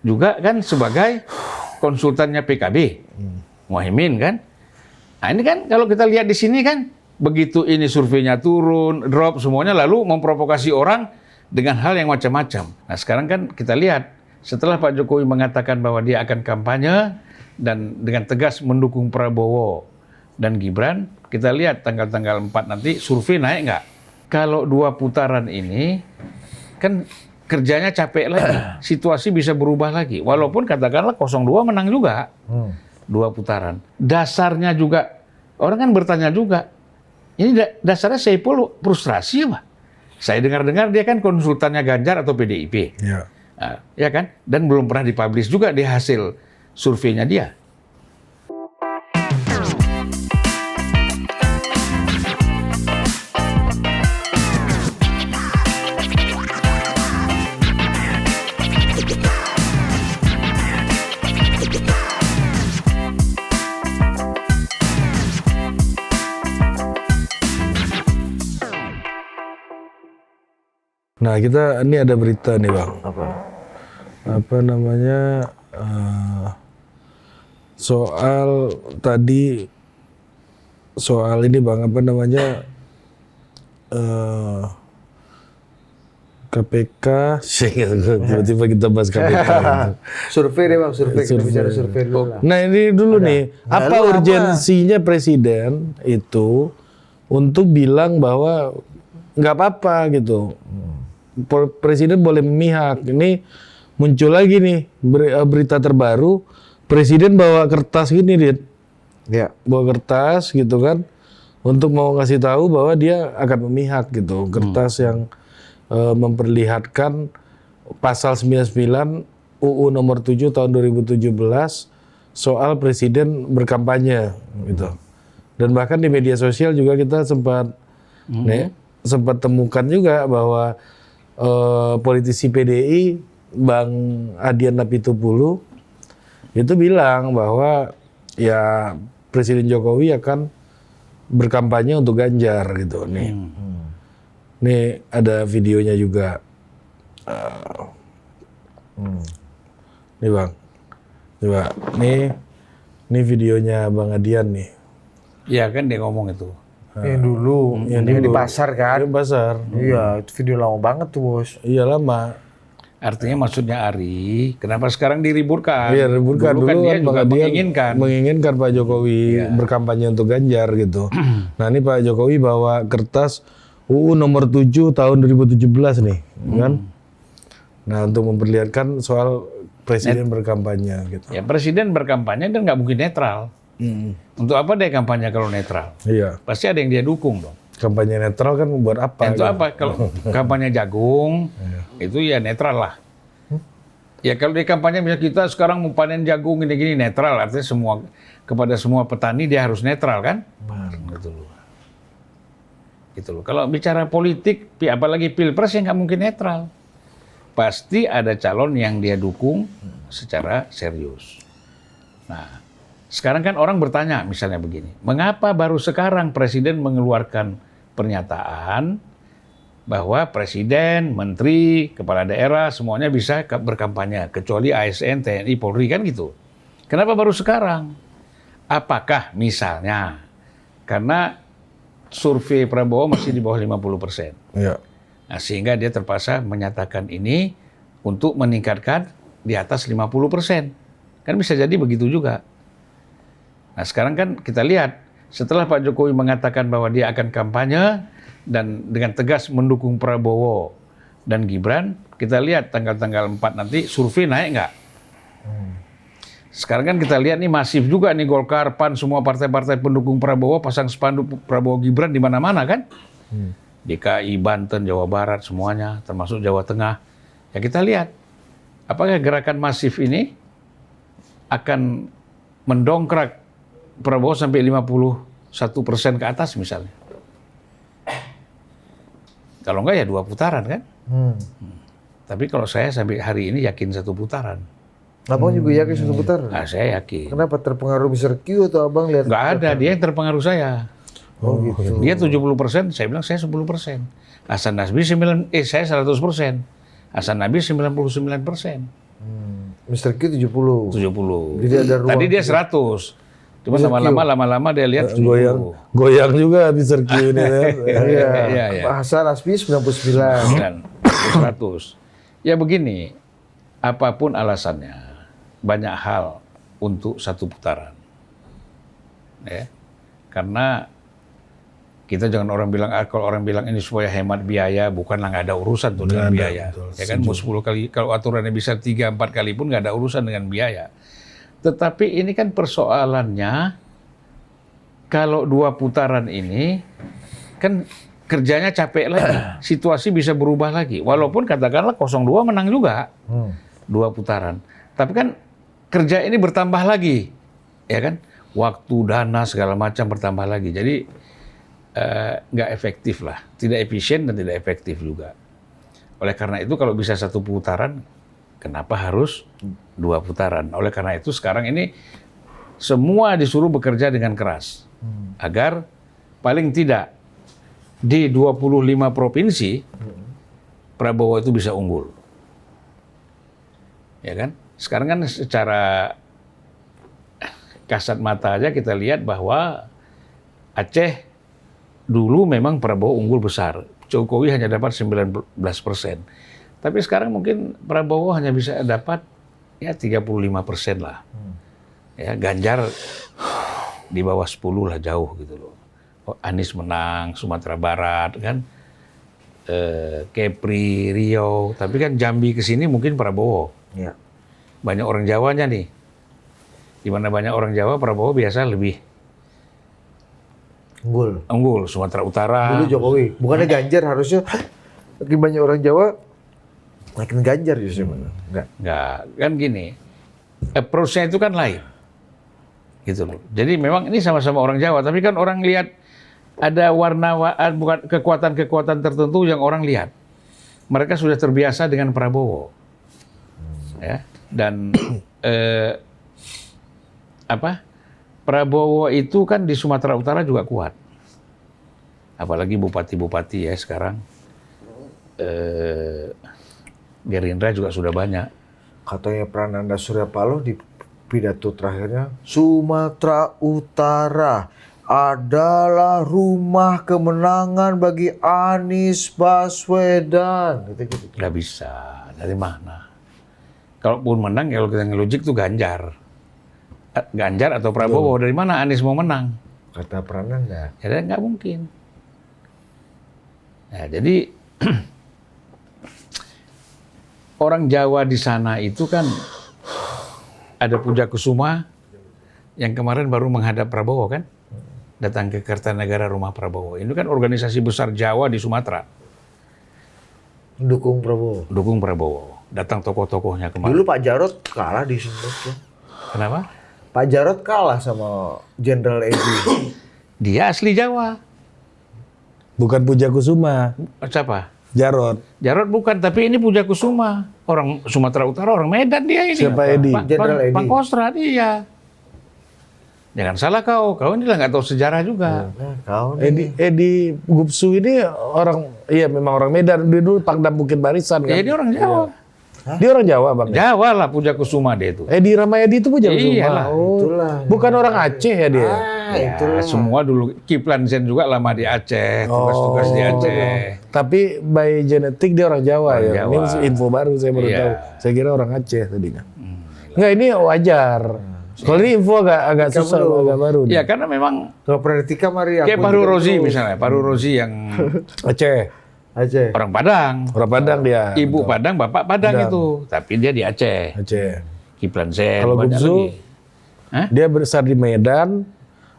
juga kan sebagai konsultannya PKB, Muhaimin kan. Nah ini kan kalau kita lihat di sini kan, begitu ini surveinya turun, drop semuanya, lalu memprovokasi orang dengan hal yang macam-macam. Nah sekarang kan kita lihat, setelah Pak Jokowi mengatakan bahwa dia akan kampanye dan dengan tegas mendukung Prabowo dan Gibran, kita lihat tanggal-tanggal 4 nanti survei naik nggak? Kalau 2 putaran ini kan kerjanya capek lagi, situasi bisa berubah lagi. Walaupun katakanlah 02 menang juga, 2 putaran. Dasarnya juga, orang kan bertanya juga, ini dasarnya Saiful frustrasi apa? Saya dengar-dengar dia kan konsultannya Ganjar atau PDIP. Ya. Ya kan? Dan belum pernah dipublish juga di hasil surveinya dia. Nah, kita ini ada berita nih, Bang. Apa namanya? Soal ini, Bang, apa namanya? KPK, tiba-tiba kita bahas KPK. Survei deh Bang, survei. Kita bicara survei dulu lah. Nah ini dulu nih, apa urgensinya presiden itu untuk bilang bahwa nggak apa-apa gitu. Presiden boleh memihak. Ini muncul lagi nih berita terbaru, presiden bawa kertas gini, Dit. Ya. Bawa kertas gitu kan, untuk mau ngasih tahu bahwa dia akan memihak gitu. Kertas yang memperlihatkan pasal 99 UU nomor 7 tahun 2017 soal presiden berkampanye gitu. Dan bahkan di media sosial juga kita sempat temukan juga bahwa politisi PDI Bang Adian Apitupulu itu bilang bahwa ya Presiden Jokowi akan berkampanye untuk Ganjar gitu nih. Nih ada videonya juga. Nih Bang, coba nih videonya Bang Adian nih. Iya kan dia ngomong itu. Yang dulu, yang di pasar kan? Di pasar. Iya, itu video lama banget tuh Bos. Iya lama. Artinya maksudnya Ari, kenapa sekarang diributkan? Iya ributkan dulu kan dia juga menginginkan Pak Jokowi berkampanye untuk Ganjar gitu. Nah ini Pak Jokowi bawa kertas UU nomor 7 tahun 2017 nih, kan? Nah untuk memperlihatkan soal presiden berkampanye gitu. Ya presiden berkampanye dan nggak mungkin netral. Untuk apa dia kampanye kalau netral? Iya. Pasti ada yang dia dukung dong. Kampanye netral kan buat apa? Itu apa? Kalau kampanye jagung, itu ya netral lah. Ya kalau di kampanye misalnya kita sekarang mau panen jagung gini-gini netral, artinya kepada semua petani dia harus netral kan? Gitu loh. Gitu loh. Kalau bicara politik, apalagi pilpres yang nggak mungkin netral. Pasti ada calon yang dia dukung secara serius. Nah, sekarang kan orang bertanya misalnya begini, mengapa baru sekarang Presiden mengeluarkan pernyataan bahwa Presiden, Menteri, Kepala Daerah semuanya bisa berkampanye, kecuali ASN, TNI, Polri kan gitu. Kenapa baru sekarang? Apakah misalnya karena survei Prabowo masih di bawah 50%. Iya. Nah, sehingga dia terpaksa menyatakan ini untuk meningkatkan di atas 50%. Kan bisa jadi begitu juga. Nah sekarang kan kita lihat, setelah Pak Jokowi mengatakan bahwa dia akan kampanye dan dengan tegas mendukung Prabowo dan Gibran, kita lihat tanggal-tanggal 4 nanti survei naik nggak? Sekarang kan kita lihat nih masif juga nih Golkar, PAN, semua partai-partai pendukung Prabowo pasang spanduk Prabowo Gibran di mana-mana kan? DKI, Banten, Jawa Barat semuanya, termasuk Jawa Tengah. Ya kita lihat, apakah gerakan masif ini akan mendongkrak Prabowo sampai 51% ke atas misalnya. Kalau enggak ya 2 putaran kan. Tapi kalau saya sampai hari ini yakin 1 putaran. Abang juga yakin 1 putaran? Nah, saya yakin. Kenapa terpengaruh Mr. Q atau abang lihat? Enggak ada, dia yang terpengaruh saya. Oh gitu. Dia 70%, saya bilang saya 10%. Hasan Nasbi saya 100%. Hasan Nabi 99%. Mr. Q 70. 70. Jadi ada ruang. Tadi dia 100. Cuma lama-lama dia lihat 70. Goyang juga Mr. Q ini kan. Iya. Iya. Pak Hasan Asmi 99. Dan 100. Ya begini, apapun alasannya, banyak hal untuk satu putaran. Ya. Karena kita jangan kalau orang bilang ini supaya hemat biaya, bukanlah nggak ada urusan tuh dengan biaya. Betul, Ya kan mau 10 kali, kalau aturannya bisa 3-4 kali pun nggak ada urusan dengan biaya. Tetapi ini kan persoalannya, kalau 2 putaran ini kan kerjanya capek lagi, situasi bisa berubah lagi. Walaupun katakanlah 02 menang juga, 2 putaran. Tapi kan kerja ini bertambah lagi, ya kan? Waktu, dana, segala macam bertambah lagi. Jadi nggak efektif lah, tidak efisien dan tidak efektif juga. Oleh karena itu kalau bisa 1 putaran, kenapa harus 2 putaran? Oleh karena itu sekarang ini semua disuruh bekerja dengan keras agar paling tidak di 25 provinsi Prabowo itu bisa unggul. Ya kan? Sekarang kan secara kasat mata aja kita lihat bahwa Aceh dulu memang Prabowo unggul besar. Jokowi hanya dapat 19%. Tapi sekarang mungkin Prabowo hanya bisa dapat ya 35% lah. Ya, Ganjar di bawah 10 lah, jauh gitu loh. Anies menang Sumatera Barat kan. Kepri, Riau, tapi kan Jambi ke sini mungkin Prabowo. Iya. Banyak orang Jawanya nih. Di mana banyak orang Jawa, Prabowo biasa lebih unggul. Sumatera Utara. Dulu Jokowi. Bukannya Ganjar harusnya makin banyak orang Jawa makin Ganjar justru. Enggak, kan gini. Approach-nya itu kan lain. Gitu loh. Jadi memang ini sama-sama orang Jawa, tapi kan orang lihat ada bukan kekuatan-kekuatan tertentu yang orang lihat. Mereka sudah terbiasa dengan Prabowo. Ya. Dan Prabowo itu kan di Sumatera Utara juga kuat. Apalagi bupati-bupati ya sekarang. Gerindra juga sudah banyak. Katanya Prananda Surya Paloh di pidato terakhirnya, Sumatera Utara adalah rumah kemenangan bagi Anies Baswedan. Gitu. Nggak bisa. Dari mana? Kalaupun menang, kalau kita ngelogik tuh Ganjar atau Prabowo. Dari mana Anies mau menang? Kata Prananda. Ya nggak mungkin. Nah, jadi orang Jawa di sana itu kan ada Pujakusuma yang kemarin baru menghadap Prabowo kan, datang ke Kertanegara rumah Prabowo. Ini kan organisasi besar Jawa di Sumatera. Dukung Prabowo. Dukung Prabowo. Datang tokoh-tokohnya kemarin. Dulu Pak Jarod kalah di sini. Kenapa? Pak Jarod kalah sama Jenderal Edi. Dia asli Jawa. Bukan Pujakusuma. Siapa? Jarod. Jarod bukan, tapi ini Pujakusuma. Orang Sumatera Utara, orang Medan dia ini. Siapa Edi? Jenderal Edi. Pangkostrat, iya. Jangan salah kau ini lah nggak tahu sejarah juga. Kau nih. Edi Gupsu ini memang orang Medan. Dia dulu Pangdam Bukit Barisan kan. Ya, dia orang Jawa. Dia orang Jawa Bang. Jawa lah Pujakusuma dia itu. Edi Ramayadi itu Pujakusuma. Iyalah, itulah. Bukan orang Aceh ya dia. Ya, semua dulu. Kiplan Zen juga lama di Aceh, tugas-tugas di Aceh. Tapi by genetik dia orang Jawa Orang ya. Jawa. Ini info baru saya baru Iya. tahu. Saya kira orang Aceh tadinya. Enggak, ini wajar. Kalau ini info agak susah, agak baru. Ya karena memang Kalau Pranetika mari aku kayak Paru juga Rozi terus. misalnya. Paru Rozi yang Aceh. Aceh. orang Padang. Orang Padang dia. Ibu Padang, bapak Padang itu. Tapi dia di Aceh. Aceh. Kiplan Zen. Kalau banyak Gupsu, lagi. Hah? dia besar di Medan,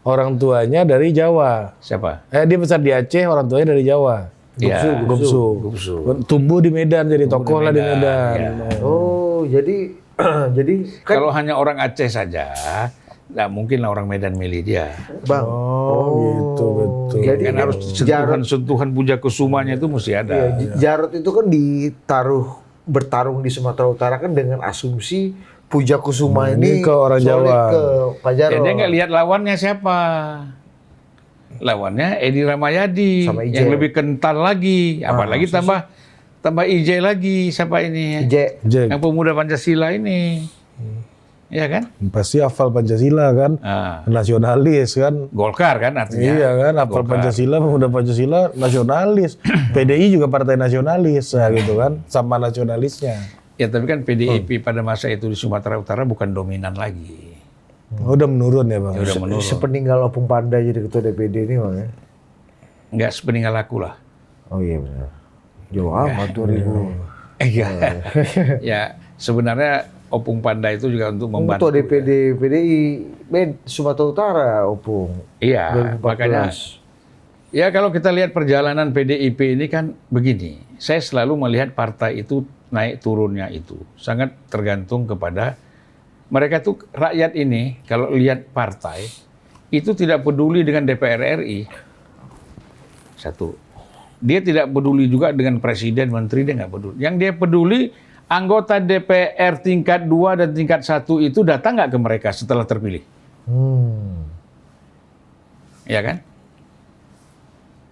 orang tuanya dari Jawa. Siapa? Dia besar di Aceh, orang tuanya dari Jawa. Ya, Gupsu. Gupsu. Tumbuh di Medan, jadi tokoh lah di Medan. ya. Oh, jadi kan Kalau hanya orang Aceh saja, nggak mungkin lah orang Medan milih dia. Bang. Gitu, betul. Jadi Kan harus sentuhan Pujakusumanya itu mesti ada. Jarod itu kan bertarung di Sumatera Utara kan dengan asumsi Pujakusuma ini ke orang solid Jawa. ke Pak Jarod. Ya, dia nggak lihat lawannya siapa. Lawannya Edi Ramayadi Sama Ijen. yang lebih kental lagi. Apalagi tambah tambah IJ lagi, siapa ini? J. Jack, Yang pemuda Pancasila ini. Ya kan? pasti hafal Pancasila kan, Ah, nasionalis kan. Golkar kan artinya. Iya kan, hafal Golkar. Pancasila, pemuda Pancasila, nasionalis. PDI juga partai nasionalis, ya gitu kan, sama nasionalisnya. Ya tapi kan PDIP pada masa itu di Sumatera Utara bukan dominan lagi. Udah menurun ya bang. Ya udah menurun. Sepeninggal Opung Panda jadi ketua DPD ini bang ya. Nggak sepeninggal aku lah. Oh iya benar. Jauh amat 2000. Iya. Ya sebenarnya Opung Panda itu juga untuk membantu. Ketua DPD PDI Sumatera Utara Opung. Iya, 2014. makanya. Ya kalau kita lihat perjalanan PDIP ini kan begini. Saya selalu melihat partai itu naik turunnya itu sangat tergantung kepada mereka tuh rakyat ini. Kalau lihat partai itu tidak peduli dengan DPR RI. Satu, dia tidak peduli juga dengan presiden, menteri, dia nggak peduli. Yang dia peduli anggota DPR tingkat 2 dan tingkat 1 itu datang nggak ke mereka setelah terpilih, ya kan?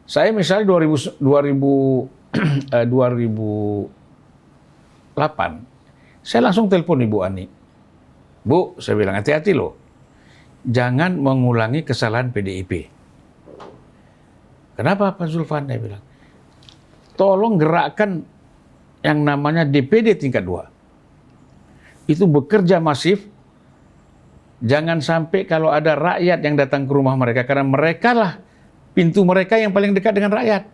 Saya misalnya 2008, saya langsung telepon Ibu Ani. Bu, saya bilang hati-hati loh, jangan mengulangi kesalahan PDIP. Kenapa Pak Zulfan? Dia bilang, tolong gerakkan yang namanya DPD tingkat 2. Itu bekerja masif. Jangan sampai kalau ada rakyat yang datang ke rumah mereka, karena mereka lah pintu mereka yang paling dekat dengan rakyat.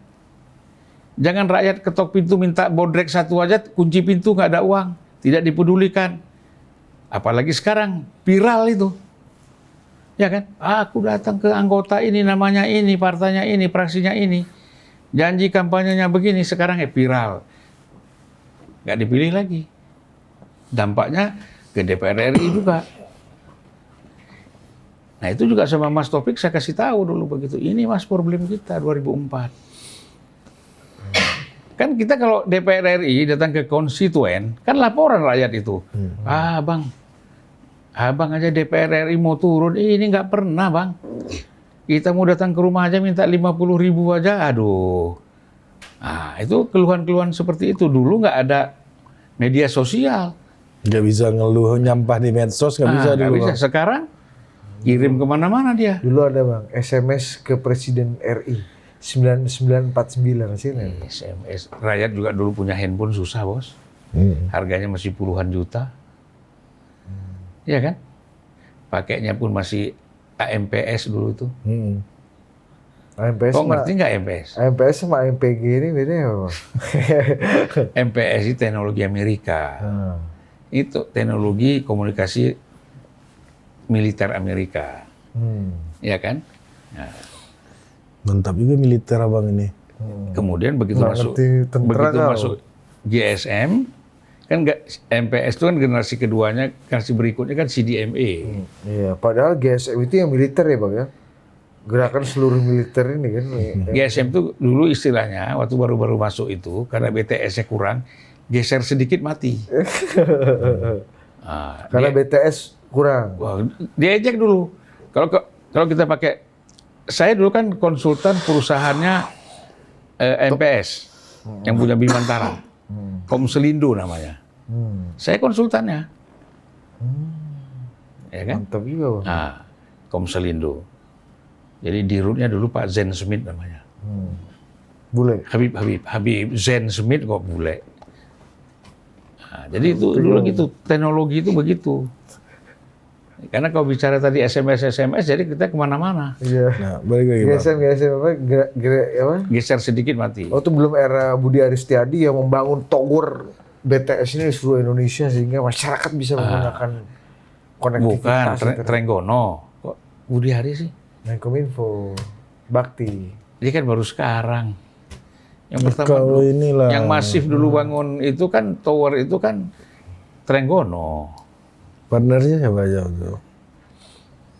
Jangan rakyat ketok pintu minta bodrek satu aja, kunci pintu nggak ada uang, tidak dipedulikan. Apalagi sekarang viral itu. Ya kan? Aku datang ke anggota ini, namanya ini, partainya ini, praksinya ini. Janji kampanyenya begini, sekarang viral. Nggak dipilih lagi. Dampaknya ke DPR RI juga. Nah itu juga sama Mas Taufik saya kasih tahu dulu begitu. Ini Mas problem kita 2004. Kan kita kalau DPR RI datang ke konstituen, kan laporan rakyat itu. Abang aja DPR RI mau turun, ini nggak pernah bang. Kita mau datang ke rumah aja minta 50.000 aja, aduh. Nah itu keluhan-keluhan seperti itu. Dulu nggak ada media sosial. Nggak bisa ngeluh nyampah di medsos, nggak bisa Nggak dulu. bisa. Bang. Sekarang kirim kemana-mana dia. Dulu ada bang SMS ke Presiden RI 9949 sih. SMS. Rakyat juga dulu punya handphone susah bos. Harganya masih puluhan juta. Iya kan? Pakainya pun masih AMPS dulu itu. AMPS Kok sama ngerti nggak AMPS? AMPS sama AMPG ini beda ya bang? MPS itu teknologi Amerika. Itu teknologi komunikasi militer Amerika. Iya kan? Nah, Mantap juga militer abang ini. kemudian begitu Nggak masuk ngerti tentara kau. masuk GSM, kan MPS itu kan generasi keduanya, generasi berikutnya kan CDMA. Iya, padahal GSM itu yang militer ya bang ya? Gerakan seluruh militer ini kan. GSM itu dulu istilahnya waktu baru-baru masuk itu karena BTS-nya kurang, geser sedikit mati. Karena BTS kurang. Wah, diejek dulu. Kalau kita pakai, saya dulu kan konsultan perusahaannya MPS yang punya Bimantara, Komselindo namanya. Saya konsultannya, ya kan? Mantap juga bang. Nah, Komselindo. Jadi dirutnya dulu Pak Zen Smith namanya. Bule. Habib Zen Smith kok bule. Nah, jadi itu dulu gitu, teknologi itu begitu. Karena kalau bicara tadi SMS, jadi kita kemana-mana. Iya. Nah, balik lagi bang. GSM apa? Apa? Geser sedikit mati. Oh itu belum era Budi Aristiadi yang membangun tower BTS ini di seluruh Indonesia sehingga masyarakat bisa menggunakan Bukan, konektivitas. Trenggono. Kok Budi Hari sih? Menkominfo, Bakti. Dia kan baru sekarang. Yang pertama Kalau dulu, inilah. yang masif dulu bangun itu kan tower itu kan Trenggono. Partnernya siapa aja tuh?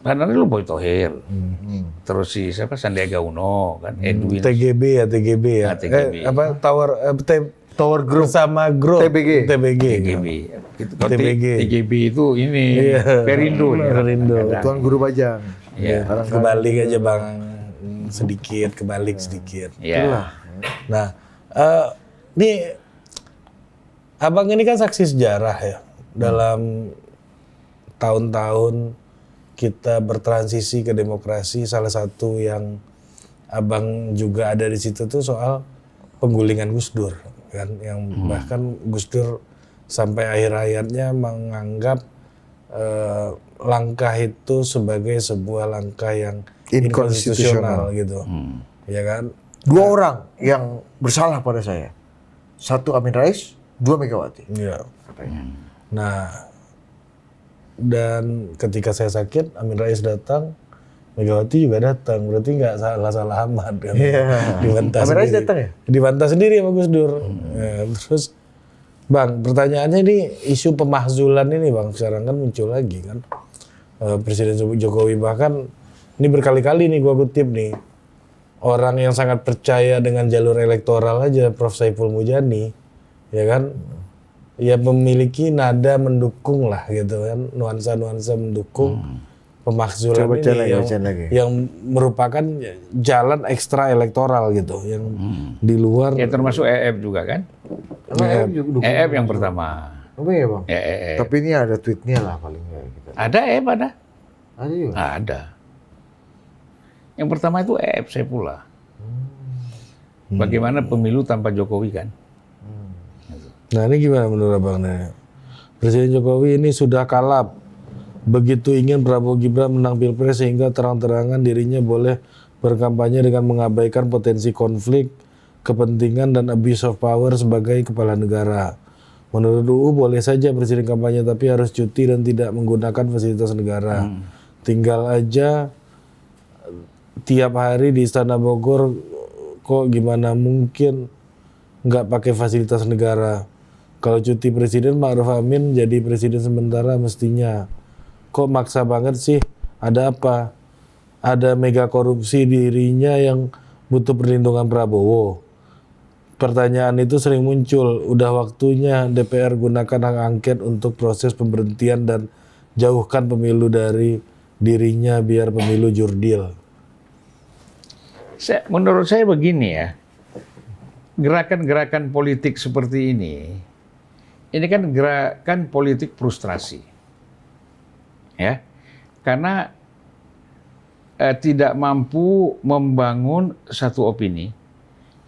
Karena dulu Boy Thohir. Terus si siapa Sandiaga Uno kan, Edwin. TGB ya. Ah, TGB. Apa Tower Group sama Group. TBG. TBG. TGB. Gitu. Kalau TBG. TGB itu ini Perindo. ya. Perindo. Tuan Guru Bajang. Iya. Kebalik aja bang. Sedikit, kebalik sedikit. Iya. Nah, ini Abang ini kan saksi sejarah ya dalam tahun-tahun kita bertransisi ke demokrasi. Salah satu yang abang juga ada di situ tuh soal penggulingan Gus Dur kan, yang bahkan Gus Dur sampai akhir hayatnya menganggap langkah itu sebagai sebuah langkah yang inkonstitusional gitu, ya kan? 2 orang yang bersalah pada saya. 1 Amin Rais, 2 Megawati. Iya. Katanya. Nah, dan ketika saya sakit, Amin Rais datang, Megawati juga datang, berarti nggak salah amat kan? Dibantah Amin Rais sendiri. datang ya? Dibantah sendiri sama Gus Dur. Ya, terus, Bang, pertanyaannya ini isu pemakzulan ini, Bang, sekarang kan muncul lagi kan? Presiden Jokowi bahkan ini berkali-kali nih gua kutip nih, orang yang sangat percaya dengan jalur elektoral aja, Prof. Saiful Mujani, ya kan? Ya memiliki nada mendukung lah gitu kan, nuansa-nuansa mendukung pemakzulan ini yang merupakan jalan ekstra elektoral gitu, yang di luar. Ya termasuk EF juga kan? EF yang pertama. Oh iya Bang? EF. Tapi ini ada tweetnya lah paling nggak kita. Ada EF ada? Ada juga? Ada. Yang pertama itu EF Saifullah. Bagaimana pemilu tanpa Jokowi kan? Nah ini gimana menurut Abang? Presiden Jokowi ini sudah kalap. Begitu ingin Prabowo Gibran menang Pilpres sehingga terang-terangan dirinya boleh berkampanye dengan mengabaikan potensi konflik, kepentingan dan abuse of power sebagai kepala negara. Menurut UU boleh saja presiden kampanye tapi harus cuti dan tidak menggunakan fasilitas negara. Tinggal aja tiap hari di Istana Bogor kok gimana mungkin nggak pakai fasilitas negara. Kalau cuti presiden Ma'ruf Amin jadi presiden sementara mestinya. Kok maksa banget sih? Ada apa? Ada mega korupsi dirinya yang butuh perlindungan Prabowo. Pertanyaan itu sering muncul. Udah waktunya DPR gunakan hak angket untuk proses pemberhentian dan jauhkan pemilu dari dirinya biar pemilu jurdil. Menurut saya begini ya, gerakan-gerakan politik seperti ini kan gerakan politik frustrasi. Ya, karena tidak mampu membangun satu opini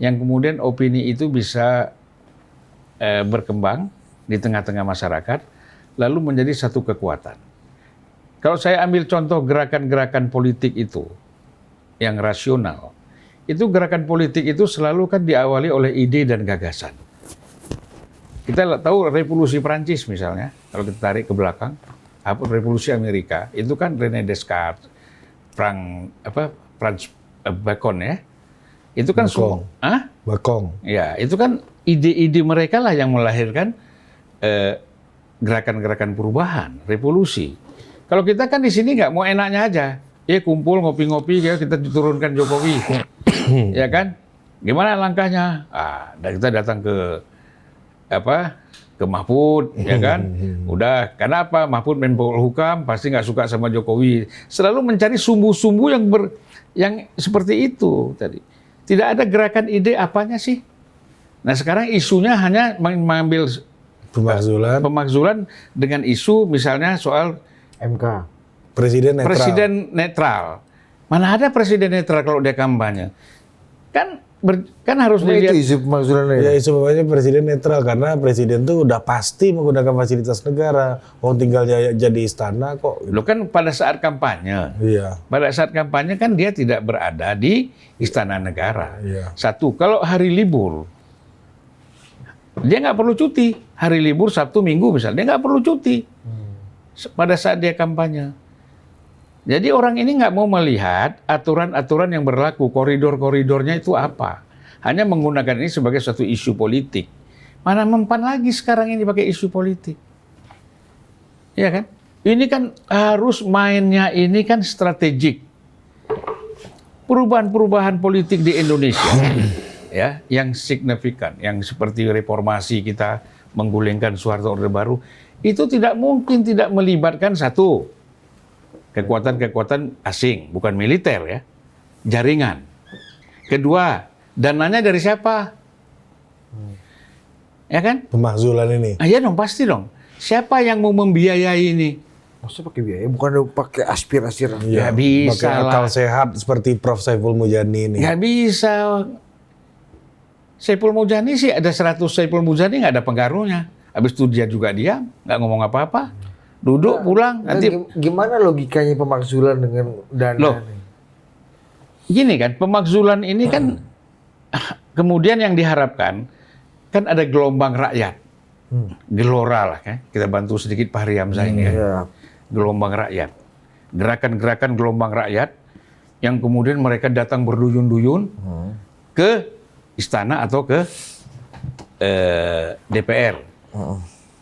yang kemudian opini itu bisa berkembang di tengah-tengah masyarakat lalu menjadi satu kekuatan. Kalau saya ambil contoh gerakan-gerakan politik itu yang rasional, itu gerakan politik itu selalu kan diawali oleh ide dan gagasan. Kita tahu revolusi Prancis misalnya, kalau kita tarik ke belakang, revolusi Amerika itu kan René Descartes, Franz Bacon ya, itu kan semua, Bacon. Ya itu kan ide-ide mereka lah yang melahirkan gerakan-gerakan perubahan, revolusi. Kalau kita kan di sini nggak mau enaknya aja, ya kumpul ngopi-ngopi, ya kita diturunkan Jokowi, ya kan? Gimana langkahnya? Dan kita datang ke Mahfud, ya kan? Udah, karena apa? Mahfud Menko Polhukam pasti nggak suka sama Jokowi. Selalu mencari sumbu-sumbu yang seperti itu tadi. Tidak ada gerakan ide apanya sih? Nah sekarang isunya hanya mengambil pemakzulan dengan isu misalnya soal MK. Presiden netral. Mana ada presiden netral kalau dia kampanye? Kan harus dilihat. Itu isu pemakzulan Ya isu bapaknya presiden netral karena presiden tuh udah pasti menggunakan fasilitas negara. Tinggal jadi istana kok. Lo kan pada saat kampanye. Iya. Pada saat kampanye kan dia tidak berada di istana negara. Iya. Satu, kalau hari libur, dia nggak perlu cuti. Hari libur Sabtu Minggu misalnya, dia nggak perlu cuti. Pada saat dia kampanye. Jadi orang ini nggak mau melihat aturan-aturan yang berlaku, koridor-koridornya itu apa. Hanya menggunakan ini sebagai suatu isu politik. Mana mempan lagi sekarang ini pakai isu politik. Ya kan? Ini kan harus mainnya ini kan strategik. Perubahan-perubahan politik di Indonesia ya, yang signifikan, yang seperti reformasi kita menggulingkan Soeharto Orde Baru, itu tidak mungkin tidak melibatkan satu, kekuatan-kekuatan asing, bukan militer ya, jaringan. Kedua, dananya dari siapa? Ya kan? Pemakzulan ini. Ah, ya dong, pasti dong. Siapa yang mau membiayai ini? Maksudnya pakai biaya, bukan pakai aspirasi rakyat. Nggak bisa Pakai lah. akal sehat seperti Prof. Saiful Mujani ini. Nggak bisa. Saiful Mujani sih ada 100 Saiful Mujani nggak ada pengaruhnya. Habis itu dia juga diam, nggak ngomong apa-apa. Duduk pulang. Nah, Nanti gimana logikanya pemakzulan dengan dana Loh. nih? gini kan, pemakzulan ini kan kemudian yang diharapkan kan ada gelombang rakyat. Gelora lah kan. Kita bantu sedikit Pak Hari Hamzah ini kan. Ya. Gelombang rakyat. Gerakan-gerakan gelombang rakyat yang kemudian mereka datang berduyun-duyun ke istana atau ke DPR.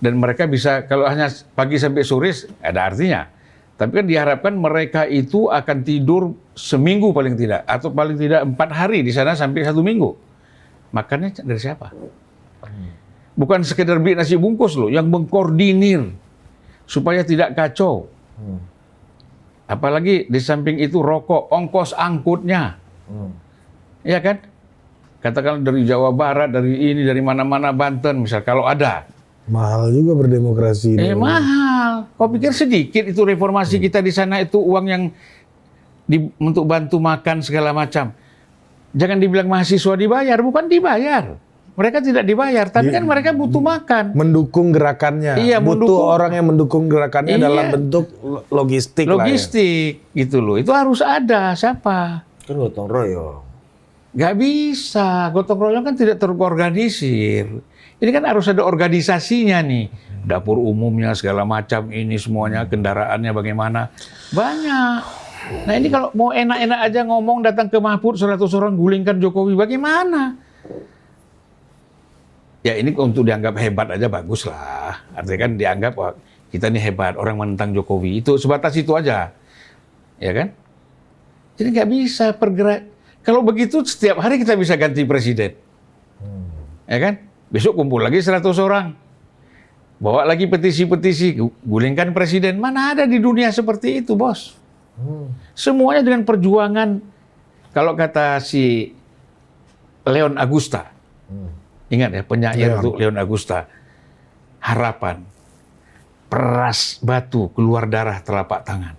Dan mereka bisa, kalau hanya pagi sampai sore, ada artinya. Tapi kan diharapkan mereka itu akan tidur seminggu paling tidak. Atau paling tidak 4 hari di sana sampai 1 minggu. Makannya dari siapa? Bukan sekedar beli nasi bungkus loh, yang mengkoordinir supaya tidak kacau. Apalagi di samping itu rokok, ongkos angkutnya. Ya kan? Katakan dari Jawa Barat, dari ini, dari mana-mana, Banten, misal kalau ada. Mahal juga berdemokrasi. Mahal. Kau pikir sedikit itu reformasi kita di sana itu uang yang untuk bantu makan segala macam. Jangan dibilang mahasiswa dibayar, bukan dibayar. Mereka tidak dibayar, tapi kan mereka butuh makan. Mendukung gerakannya. Iya, butuh mendukung. orang yang mendukung gerakannya Iya. dalam bentuk logistik lah ya. Logistik, gitu loh. Itu harus ada. Siapa? Kan gotong royong. Nggak bisa. Gotong royong kan tidak terorganisir. Ini kan harus ada organisasinya nih. Dapur umumnya segala macam ini semuanya, kendaraannya bagaimana. Banyak. Nah ini kalau mau enak-enak aja ngomong datang ke Mahfud 100 orang gulingkan Jokowi, bagaimana? Ya ini untuk dianggap hebat aja bagus lah. Artinya kan dianggap wah, kita ini hebat, orang menentang Jokowi. Itu sebatas itu aja. Ya kan? Jadi nggak bisa pergerak. Kalau begitu setiap hari kita bisa ganti presiden. Ya kan? Besok kumpul lagi 100 orang. Bawa lagi petisi-petisi, gulingkan presiden. Mana ada di dunia seperti itu, Bos? Semuanya dengan perjuangan. Kalau kata si Leon Agusta, ingat ya penyair itu Leon Agusta, harapan, peras batu keluar darah telapak tangan.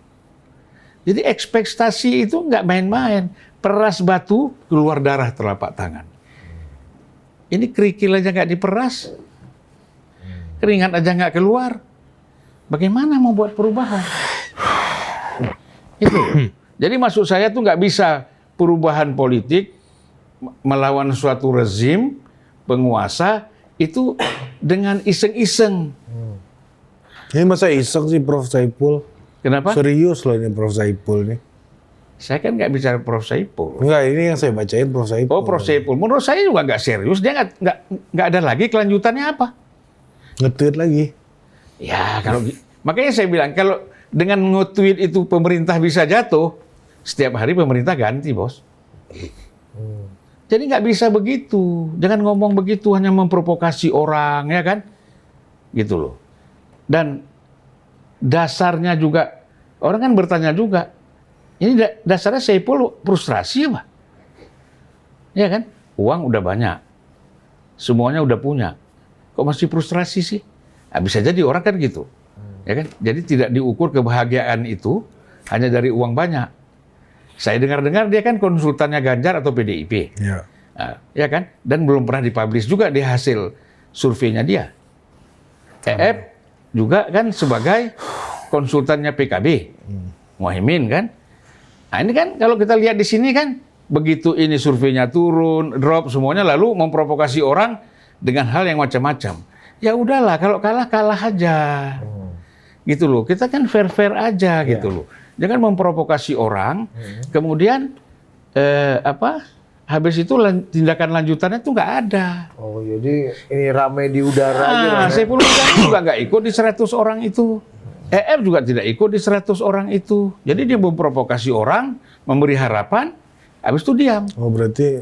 Jadi ekspektasi itu nggak main-main. Peras batu keluar darah telapak tangan. Ini kerikil aja nggak diperas, keringat aja nggak keluar. Bagaimana mau buat perubahan? Itu. Jadi maksud saya tuh nggak bisa perubahan politik melawan suatu rezim penguasa itu dengan iseng-iseng. Ini masa iseng sih Prof. Saiful? Kenapa? Serius loh ini Prof. Saiful nih. Saya kan nggak bicara Prof. Saiful. Enggak, ini yang saya bacain Prof. Saiful. Oh, Prof. Saiful. Menurut saya juga nggak serius. Dia nggak ada lagi kelanjutannya apa. Nge-tweet lagi. Ya, kalau makanya saya bilang kalau dengan nge-tweet itu pemerintah bisa jatuh, setiap hari pemerintah ganti, Bos. Jadi nggak bisa begitu. Jangan ngomong begitu, hanya memprovokasi orang, ya kan? Gitu loh. Dan dasarnya juga, orang kan bertanya juga, ini dasarnya Saiful frustrasi apa? Ya kan? Uang udah banyak. Semuanya udah punya. Kok masih frustrasi sih? Nah, bisa jadi orang kan gitu. Ya kan? Jadi tidak diukur kebahagiaan itu hanya dari uang banyak. Saya dengar-dengar dia kan konsultannya Ganjar atau PDIP. Ya. Nah, ya kan? Dan belum pernah dipublish juga di hasil surveinya dia. EF juga kan sebagai konsultannya PKB. Muhaimin kan? Nah ini kan kalau kita lihat di sini kan begitu ini surveinya turun, drop semuanya lalu memprovokasi orang dengan hal yang macam-macam. Ya udahlah kalau kalah kalah aja. Gitu loh. Kita kan fair-fair aja gitu loh. Jangan memprovokasi orang. Kemudian habis itu tindakan lanjutannya tuh nggak ada. Oh, jadi ini ramai di udara aja. Nah, Saiful Mujani juga nggak ikut di 100 orang itu. EF juga tidak ikut di 100 orang itu. Jadi dia memprovokasi orang, memberi harapan, habis itu diam. Oh berarti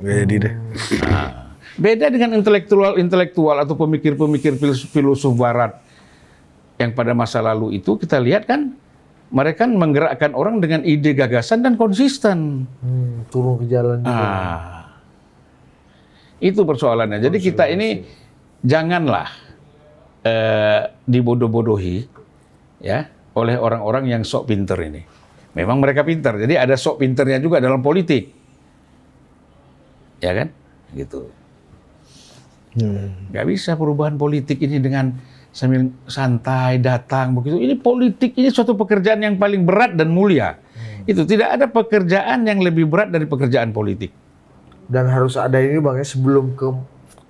nggak jadi deh. Beda dengan intelektual atau pemikir-pemikir filosof barat yang pada masa lalu itu kita lihat kan mereka menggerakkan orang dengan ide gagasan dan konsisten. Turun ke jalan juga. Itu persoalannya. Jadi kita ini janganlah dibodoh-bodohi ya oleh orang-orang yang sok pinter ini. Memang mereka pintar, jadi ada sok pinternya juga dalam politik, ya kan? Gitu. Nggak bisa perubahan politik ini dengan sambil santai datang begitu. Ini politik, ini suatu pekerjaan yang paling berat dan mulia. Itu tidak ada pekerjaan yang lebih berat dari pekerjaan politik. Dan harus ada ini Bang ya, sebelum ke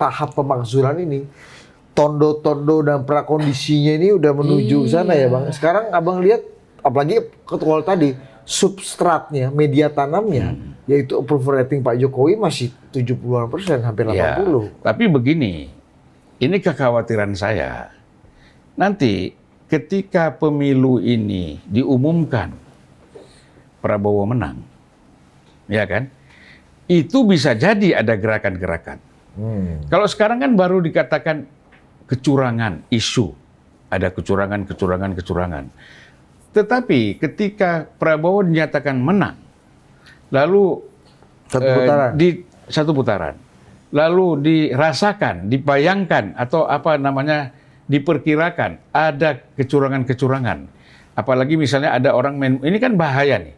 tahap pemakzulan ini, tondo-tondo dan prakondisinya ini udah menuju ke sana ya Bang. Sekarang Abang lihat, apalagi kalau tadi substratnya, media tanamnya, yaitu approval rating Pak Jokowi masih 70%, hampir 80%. Ya, tapi begini, ini kekhawatiran saya. Nanti ketika pemilu ini diumumkan Prabowo menang, ya kan? Itu bisa jadi ada gerakan-gerakan. Kalau sekarang kan baru dikatakan kecurangan, isu. Ada kecurangan. Tetapi ketika Prabowo dinyatakan menang, lalu satu putaran, lalu dirasakan, dibayangkan atau diperkirakan ada kecurangan-kecurangan. Apalagi misalnya ada orang ini kan bahaya nih,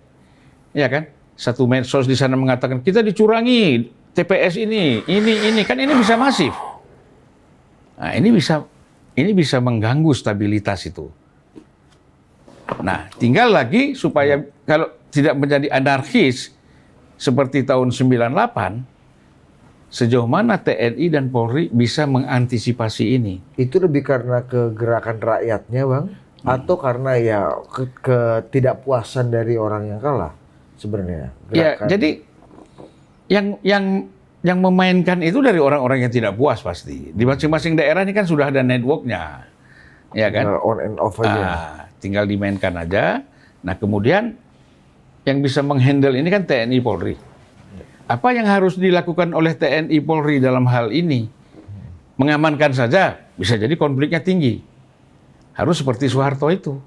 ya kan? Satu medsos di sana mengatakan kita dicurangi TPS ini kan ini bisa masif. Nah, ini bisa mengganggu stabilitas itu. Nah, tinggal lagi supaya kalau tidak menjadi anarkis seperti tahun 98, sejauh mana TNI dan Polri bisa mengantisipasi ini? Itu lebih karena kegerakan rakyatnya Bang, atau karena ya ketidakpuasan dari orang yang kalah sebenarnya? Ya, jadi yang memainkan itu dari orang-orang yang tidak puas pasti. Di masing-masing daerah ini kan sudah ada networknya, ya kan? On and off aja. Tinggal dimainkan aja. Nah, kemudian yang bisa menghandle ini kan TNI Polri. Apa yang harus dilakukan oleh TNI Polri dalam hal ini? Mengamankan saja, bisa jadi konfliknya tinggi. Harus seperti Soeharto itu.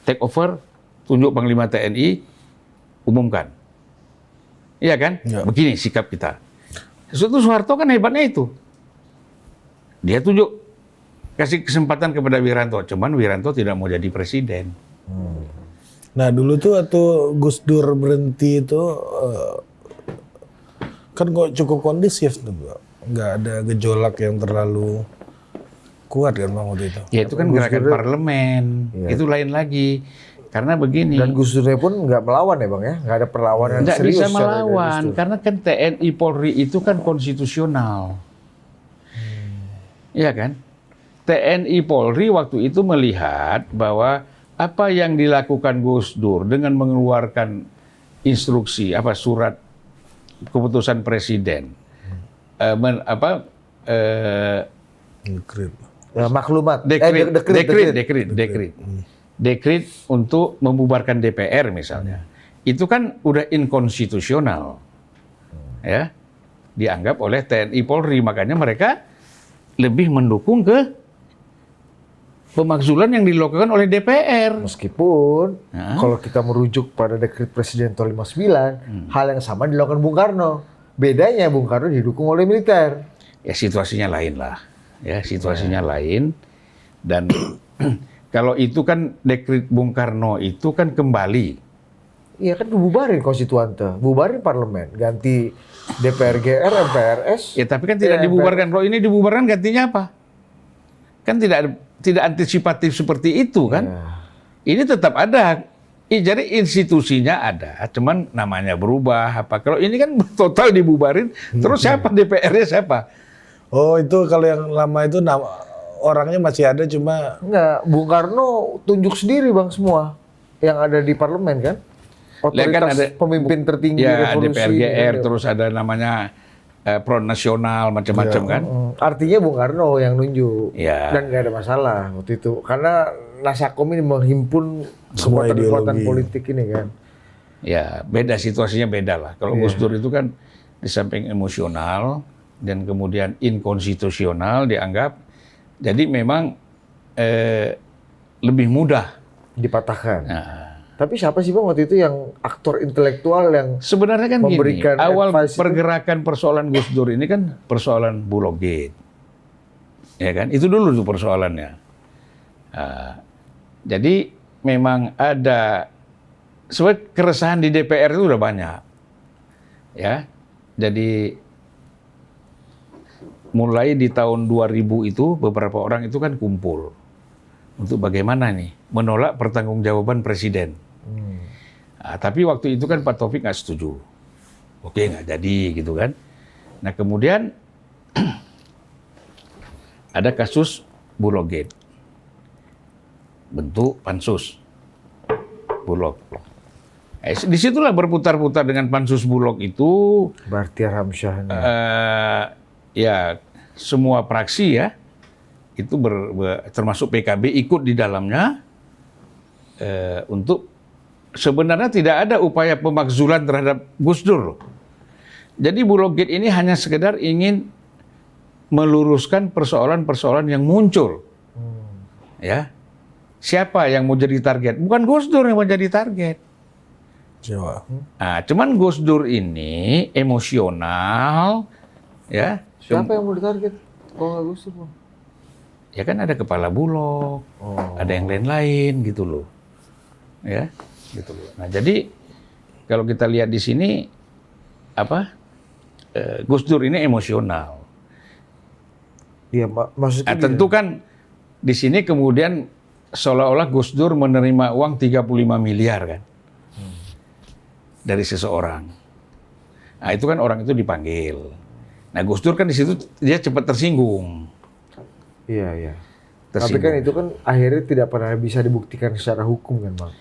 Take over, tunjuk Panglima TNI, umumkan. Iya kan? Ya. Begini sikap kita. Sesuatu Soeharto kan hebatnya itu. Dia tunjuk, kasih kesempatan kepada Wiranto. Cuman Wiranto tidak mau jadi presiden. Nah dulu tuh waktu Gus Dur berhenti itu kan kok cukup kondisif tuh, nggak ada gejolak yang terlalu kuat kan Bang waktu itu. Ya itu kan gerakan parlemen, itu lain lagi. Karena begini. Dan Gus Durnya pun nggak melawan ya Bang ya, nggak ada perlawanan nggak serius. Nggak bisa melawan, karena kan TNI Polri itu kan konstitusional. Iya kan? TNI Polri waktu itu melihat bahwa apa yang dilakukan Gus Dur dengan mengeluarkan instruksi, surat keputusan presiden, maklumat, dekrit untuk membubarkan DPR misalnya, itu kan udah inkonstitusional, ya, dianggap oleh TNI Polri, makanya mereka lebih mendukung ke pemakzulan yang dilakukan oleh DPR. Meskipun kalau kita merujuk pada dekret Presiden tahun 59, hal yang sama dilakukan Bung Karno. Bedanya Bung Karno didukung oleh militer. Ya situasinya lain lah. Ya situasinya lain. Dan kalau itu kan dekret Bung Karno itu kan kembali. Iya kan dibubarin konstituante, bubarin parlemen, ganti DPR GR, MPRS. Ya tapi kan tidak dibubarkan. Kalau ini dibubarkan gantinya apa? Kan tidak antisipatif seperti itu kan. Ini tetap ada. Jadi institusinya ada, cuman namanya berubah apa. Kalau ini kan total dibubarin, terus siapa DPR-nya siapa? Oh itu kalau yang lama itu orangnya masih ada cuma... Enggak, Bung Karno tunjuk sendiri Bang semua yang ada di parlemen kan. Otoritas kan ada, pemimpin tertinggi revolusi. DPR GR, terus ada namanya Front Nasional macam-macam kan. Artinya Bung Karno yang nunjuk dan nggak ada masalah waktu itu karena Nasakom ini menghimpun kekuatan politik ini kan. Ya beda situasinya beda lah. Kalau Gus Dur itu kan di samping emosional dan kemudian inkonstitusional dianggap, jadi memang lebih mudah dipatahkan. Tapi siapa sih Bang waktu itu yang aktor intelektual yang sebenarnya kan memberikan gini, awal advice pergerakan persoalan Gus Dur ini kan persoalan Bulog Gate. Ya kan? Itu dulu tuh persoalannya. Jadi memang ada sebenarnya keresahan di DPR itu udah banyak. Ya. Jadi mulai di tahun 2000 itu beberapa orang itu kan kumpul untuk bagaimana nih menolak pertanggungjawaban presiden. Tapi waktu itu kan Pak Taufik nggak setuju. Oke, nggak jadi gitu kan. Nah kemudian ada kasus Bulog Gate. Bentuk pansus Bulog. Disitulah berputar-putar dengan pansus Bulog itu. Bahtiar Hamsyah. Ya semua fraksi ya itu termasuk PKB ikut di dalamnya untuk sebenarnya tidak ada upaya pemakzulan terhadap Gus Dur. Jadi Bulog Gate ini hanya sekedar ingin meluruskan persoalan-persoalan yang muncul. Ya. Siapa yang mau jadi target? Bukan Gus Dur yang mau jadi target. Jawa. Nah, cuman Gus Dur ini emosional, ya. Siapa yang mau ditarget? Kalau nggak Gus Dur, Bang? Ya kan ada kepala Bulog, ada yang lain-lain gitu loh, ya, gitu loh. Nah jadi kalau kita lihat di sini Gus Dur ini emosional. Iya, maksudnya. Tentu kan di sini kemudian seolah-olah Gus Dur menerima uang 35 miliar kan dari seseorang. Nah itu kan orang itu dipanggil. Nah Gus Dur kan di situ dia cepat tersinggung. Iya. Tapi kan itu kan akhirnya tidak pernah bisa dibuktikan secara hukum kan, Bang,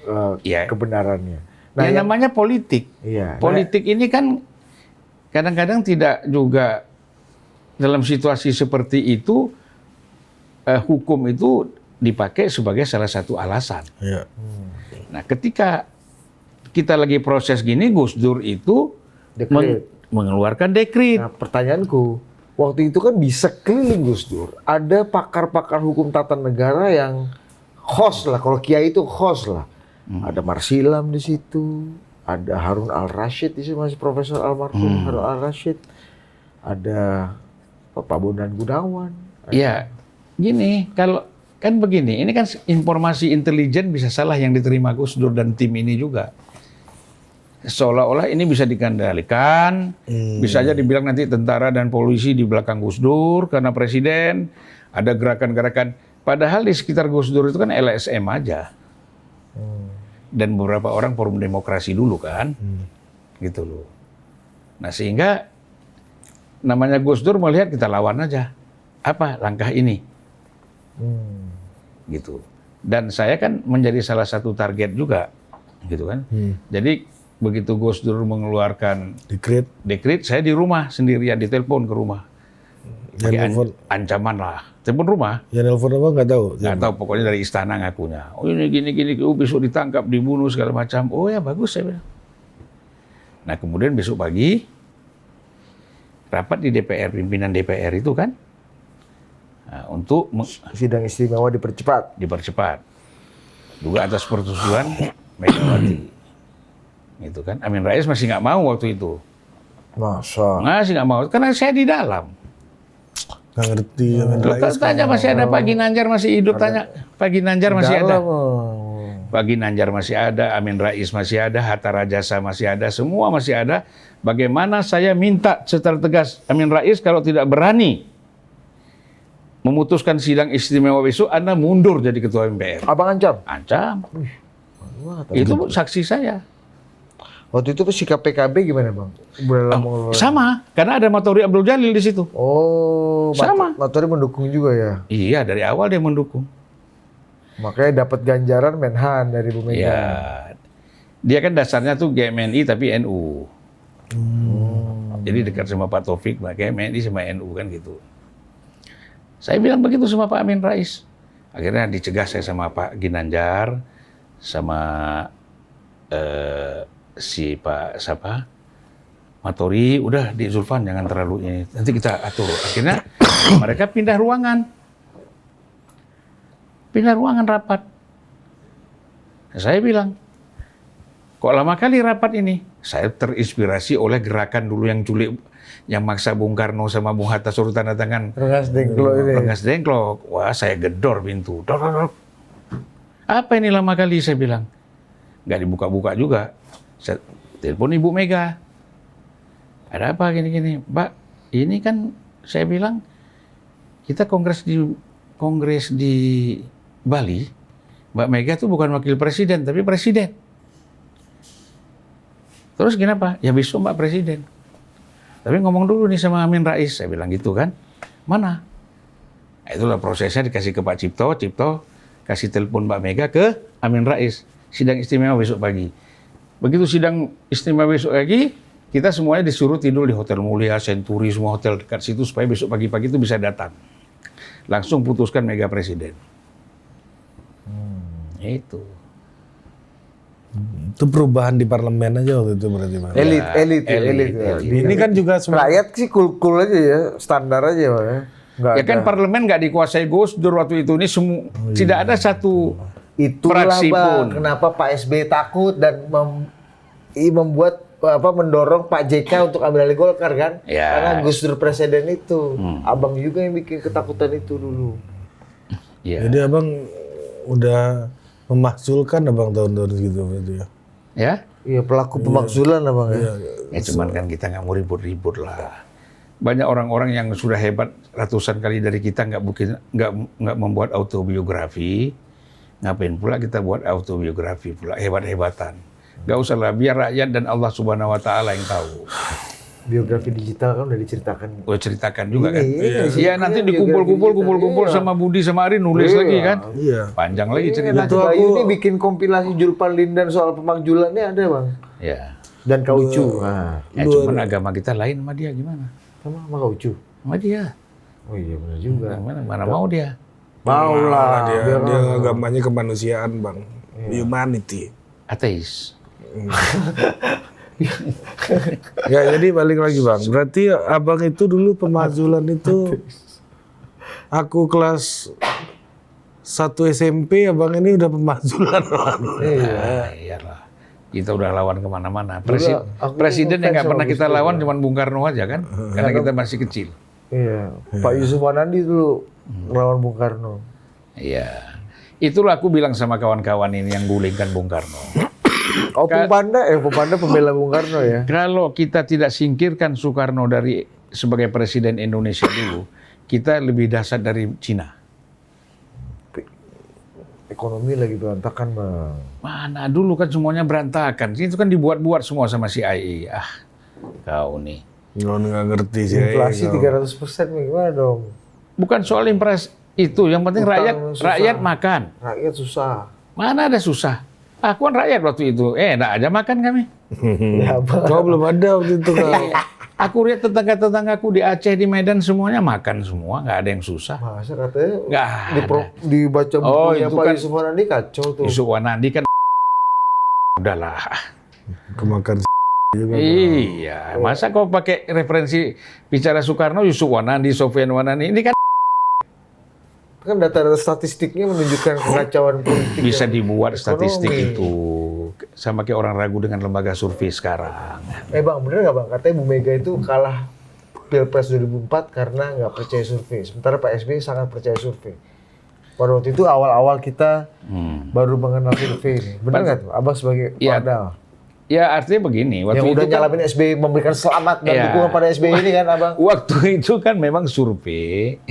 kebenarannya. Nah, ya namanya politik. Iya. Politik ini kan kadang-kadang tidak juga dalam situasi seperti itu hukum itu dipakai sebagai salah satu alasan. Iya. Nah, ketika kita lagi proses gini, Gus Dur itu mengeluarkan dekret. Nah, pertanyaanku, waktu itu kan bisa keliling Gus Dur. Ada pakar-pakar hukum tata negara yang host lah. Kalau Kiai itu host lah. Ada Marsilam di situ. Ada Harun Al-Rashid di situ, masih Profesor Almarhum Harun Al-Rashid. Ada Pak Bondan Gunawan. Iya, gini, kalau kan begini, ini kan informasi intelijen bisa salah yang diterima Gus Dur dan tim ini juga. Seolah-olah ini bisa dikendalikan, bisa aja dibilang nanti tentara dan polisi di belakang Gus Dur karena presiden, ada gerakan-gerakan. Padahal di sekitar Gus Dur itu kan LSM aja. Dan beberapa orang Forum Demokrasi dulu kan. Gitu loh. Nah sehingga namanya Gus Dur melihat kita lawan aja. Apa langkah ini? Gitu. Dan saya kan menjadi salah satu target juga. Gitu kan. Jadi begitu Gus Dur mengeluarkan dekret, saya di rumah sendirian, ditelepon ke rumah. Pakai ancaman lah. Telepon rumah. Ya nelfon apa nggak tahu. Nggak tahu, pokoknya dari istana ngakunya. Oh ini gini, besok ditangkap, dibunuh segala macam. Oh ya bagus saya bilang. Nah kemudian besok pagi rapat di DPR, pimpinan DPR itu kan untuk sidang istimewa dipercepat. Juga atas persetujuan Megawati. Gitu kan. Amin Rais masih nggak mau waktu itu. Masa? Masih nggak mau, karena saya di dalam. Nggak ngerti. Amin Rais. Tanya masih ada Pak Ginanjar masih hidup, tanya Pak Ginanjar masih ada. Pak Ginanjar masih ada, Amin Rais masih ada, Hatta Rajasa masih ada, semua masih ada. Bagaimana saya minta secara tegas, Amin Rais kalau tidak berani memutuskan sidang istimewa besok, Anda mundur jadi ketua MPR. Abang ancam? Ancam. Itu saksi saya. Waktu itu sikap PKB gimana, Bang? Sama, karena ada Matori Abdul Jalil di situ. Oh, sama. Matori mendukung juga ya? Iya, dari awal dia mendukung. Makanya dapat ganjaran Menhan dari Bu Mega. Iya. Dia kan dasarnya tuh GMNI tapi NU. Jadi dekat sama Pak Taufik, GMNI sama NU kan gitu. Saya bilang begitu sama Pak Amin Rais. Akhirnya dicegah saya sama Pak Ginanjar, sama si Pak Matori, udah di Zulfan jangan terlalu ini, nanti kita atur. Akhirnya mereka pindah ruangan rapat. Saya bilang, kok lama kali rapat ini? Saya terinspirasi oleh gerakan dulu yang culik, yang maksa Bung Karno sama Bung Hatta suruh tanda tangan Rengas Dengklok ini. Rengas Dengklok. Wah, saya gedor pintu. Dor, dor, dor. Apa ini lama kali, saya bilang. Nggak dibuka-buka juga. Saya telepon Ibu Mega. Ada apa gini-gini? Mbak, ini kan saya bilang kita kongres di Bali. Mbak Mega tuh bukan wakil presiden, tapi presiden. Terus kenapa? Ya besok Mbak Presiden. Tapi ngomong dulu nih sama Amin Rais, saya bilang gitu kan. Mana? Nah, itulah prosesnya, dikasih ke Pak Cipto, kasih telepon Mbak Mega ke Amin Rais. Sidang istimewa besok pagi. Begitu sidang istimewa besok pagi, kita semuanya disuruh tidur di Hotel Mulia, Century, semua hotel dekat situ supaya besok pagi-pagi itu bisa datang. Langsung putuskan Mega Presiden. Itu. Itu perubahan di parlemen aja waktu itu berarti, Bang. Elit. Ini kan juga Rakyat sih cool aja ya, standar aja Bang ya. Nggak Ya kan ada. parlemen nggak dikuasai Gus Dur waktu itu, ini tidak ada satu Itulah fraksi Bang, pun. kenapa Pak SBY takut dan membuat mendorong Pak JK untuk ambil alih Golkar kan? Ya. Karena Gus Dur presiden itu. Abang juga yang bikin ketakutan itu dulu. Ya. Jadi Abang udah memakzulkan Abang tahun-tahun segitu berarti ya. Ya? Iya, pelaku pemakzulan Abang ya. Ya cuman kan kita nggak mau ribut-ribut lah. Banyak orang-orang yang sudah hebat ratusan kali dari kita nggak membuat autobiografi. Ngapain pula kita buat autobiografi pula, hebat-hebatan. Nggak usah lah, biar rakyat dan Allah Subhanahu Wa Taala yang tahu. Biografi digital kan udah diceritakan. Gue ceritakan juga kan. Iya, Iya, nanti dikumpul-kumpul sama Budi sama Ari nulis lagi kan. Iya. Panjang lagi cerita. Nanti Bayu ini bikin kompilasi Julpan Lindan soal pemakzulannya ada Bang. Ya. Dan Kaucu. Nah, Ya cuman agama kita lain sama dia gimana? sama Kaucu. Sama dia. Oh iya benar juga. Mana mau dia? Mau lah. Dia agamanya kemanusiaan, Bang. Humanity. Ateis. Ya, jadi balik lagi, Bang. Berarti Abang itu dulu pemakzulan itu aku kelas 1 SMP, Abang ini udah pemakzulan, Bang. Nah, iyalah. Kita udah lawan kemana-mana. aku Presiden yang nggak ngefans pernah sama kita Gus Dur, lawan cuma Bung Karno aja kan. Karena kita masih kecil. Iya. Pak Yusuf Wanandi dulu melawan Bung Karno. Iya. Itulah aku bilang sama kawan-kawan ini yang gulingkan Bung Karno. Oh, Pupanda pembela Bung Karno ya. Kalau kita tidak singkirkan Soekarno dari sebagai presiden Indonesia dulu, kita lebih dahsyat dari Cina. Ekonomi lagi berantakan, Bang. Mana dulu kan semuanya berantakan. Itu kan dibuat-buat semua sama CIA. Ah, kau nih. Nggak ngerti sih. Inflasi 300% gimana dong? Bukan soal impres itu, yang penting Utang susah. rakyat makan. Rakyat susah. Mana ada susah? Aku kan rakyat waktu itu. Enggak aja makan kami. Ya, Bang. Kau belum ada waktu itu, Kak. Aku lihat tetangga-tetanggaku di Aceh, di Medan semuanya makan semua, nggak ada yang susah. Masa katanya Nggak ada. dibaca Oh, bukunya itu Pak kan Yusuf Wanandi kacau tuh. Yusuf Wanandi kan udahlah. Kemakan juga. Iya, masa kau pakai referensi bicara Soekarno, Yusuf Wanandi, Sofyan Wanandi, ini kan Kan data-data statistiknya menunjukkan kekacauan politik. bisa yang dibuat statistik ekonomi. itu. Sama kayak orang ragu dengan lembaga survei sekarang. Bang, bener nggak Bang? Katanya Bu Mega itu kalah Pilpres 2004 karena nggak percaya survei. Sementara Pak SBY sangat percaya survei. Pada waktu itu awal-awal kita baru mengenal survei ini. Bener nggak tuh? Abang sebagai Iya. padahal. Ya artinya begini, waktu Yang itu udah kan, nyalamin SBY memberikan selamat dan Iya. dukungan pada SBY ini kan Abang? waktu itu kan memang survei.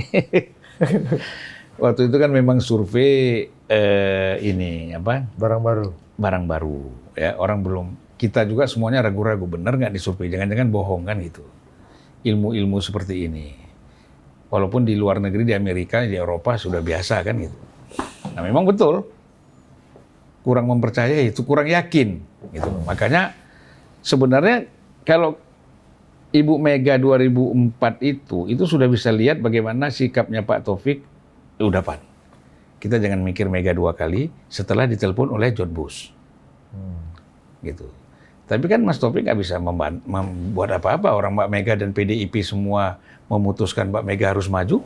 Waktu itu kan memang survei ini apa? Barang baru. Barang baru ya, orang belum, kita juga semuanya ragu-ragu benar nggak disurvei, jangan-jangan bohong kan gitu. Ilmu-ilmu seperti ini. Walaupun di luar negeri, di Amerika, di Eropa sudah biasa kan gitu. Nah memang betul. Kurang mempercayai itu, kurang yakin gitu. Makanya sebenarnya kalau Ibu Mega 2004 itu sudah bisa lihat bagaimana sikapnya Pak Taufik, udah Pak. Kita jangan mikir Mega 2 kali setelah ditelepon oleh George Bush. Gitu. Tapi kan Mas Taufik nggak bisa membuat apa-apa. Orang Mbak Mega dan PDIP semua memutuskan Mbak Mega harus maju.